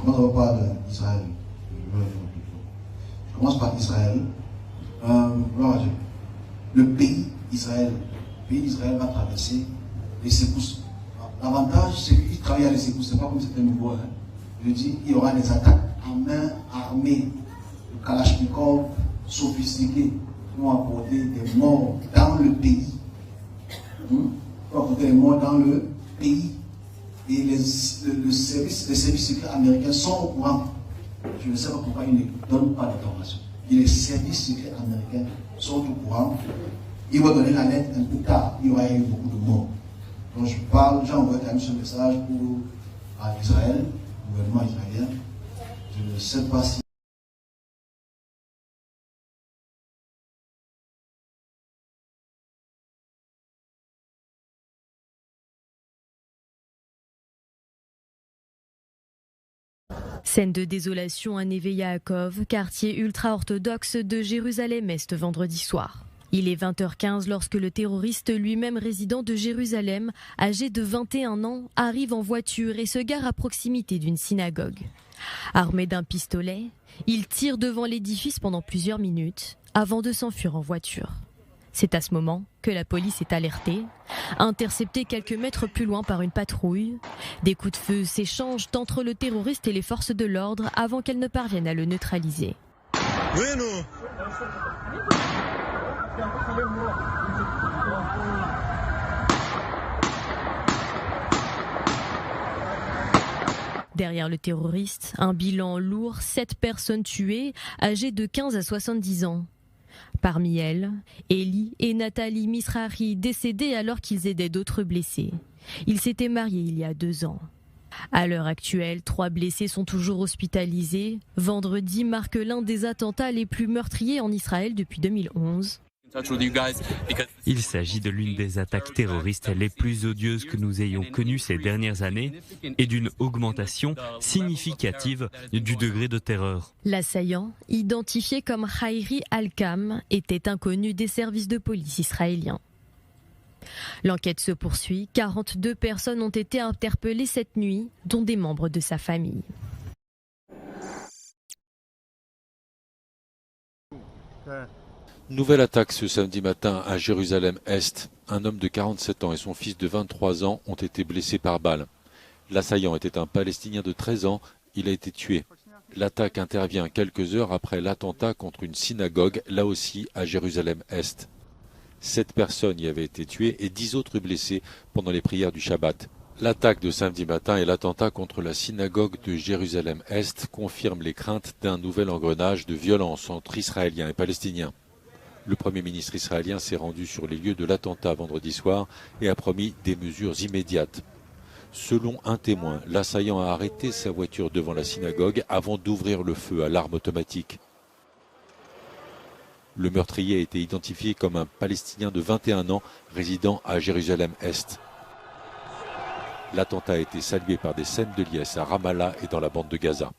commence d'abord par Israël. Je commence par Israël. Le pays Israël va traverser les secousses. L'avantage, c'est qu'il travaille à les secousses, c'est pas comme c'était nouveau. Je dis, il y aura des attaques en main armée, de Kalachnikov sophistiqués, qui vont apporter des morts dans le pays. Pour apporter des morts dans le pays. Et les services secrets américains sont au courant. Je ne sais pas pourquoi ils ne donnent pas d'informations. Et les services secrets américains sont au courant. Ils vont donner la lettre un peu tard. Il y aura eu beaucoup de morts. Donc j'envoie quand même ce message à Israël, au gouvernement israélien. Je ne sais pas si scène de désolation à Neve Yaakov, quartier ultra-orthodoxe de Jérusalem-Est vendredi soir. Il est 20h15 lorsque le terroriste, lui-même résident de Jérusalem, âgé de 21 ans, arrive en voiture et se gare à proximité d'une synagogue. Armé d'un pistolet, il tire devant l'édifice pendant plusieurs minutes avant de s'enfuir en voiture. C'est à ce moment que la police est alertée, interceptée quelques mètres plus loin par une patrouille. Des coups de feu s'échangent entre le terroriste et les forces de l'ordre avant qu'elles ne parviennent à le neutraliser. Derrière le terroriste, un bilan lourd, 7 personnes tuées, âgées de 15 à 70 ans. Parmi elles, Eli et Nathalie Misrahi, décédés alors qu'ils aidaient d'autres blessés. Ils s'étaient mariés il y a 2 ans. À l'heure actuelle, 3 blessés sont toujours hospitalisés. Vendredi marque l'un des attentats les plus meurtriers en Israël depuis 2011. Il s'agit de l'une des attaques terroristes les plus odieuses que nous ayons connues ces dernières années et d'une augmentation significative du degré de terreur. L'assaillant, identifié comme Haïri Al-Kam, était inconnu des services de police israéliens. L'enquête se poursuit. 42 personnes ont été interpellées cette nuit, dont des membres de sa famille. Nouvelle attaque ce samedi matin à Jérusalem-Est. Un homme de 47 ans et son fils de 23 ans ont été blessés par balle. L'assaillant était un Palestinien de 13 ans. Il a été tué. L'attaque intervient quelques heures après l'attentat contre une synagogue, là aussi à Jérusalem-Est. 7 personnes y avaient été tuées et 10 autres blessées pendant les prières du Shabbat. L'attaque de samedi matin et l'attentat contre la synagogue de Jérusalem-Est confirment les craintes d'un nouvel engrenage de violence entre Israéliens et Palestiniens. Le Premier ministre israélien s'est rendu sur les lieux de l'attentat vendredi soir et a promis des mesures immédiates. Selon un témoin, l'assaillant a arrêté sa voiture devant la synagogue avant d'ouvrir le feu à l'arme automatique. Le meurtrier a été identifié comme un Palestinien de 21 ans résidant à Jérusalem-Est. L'attentat a été salué par des scènes de liesse à Ramallah et dans la bande de Gaza.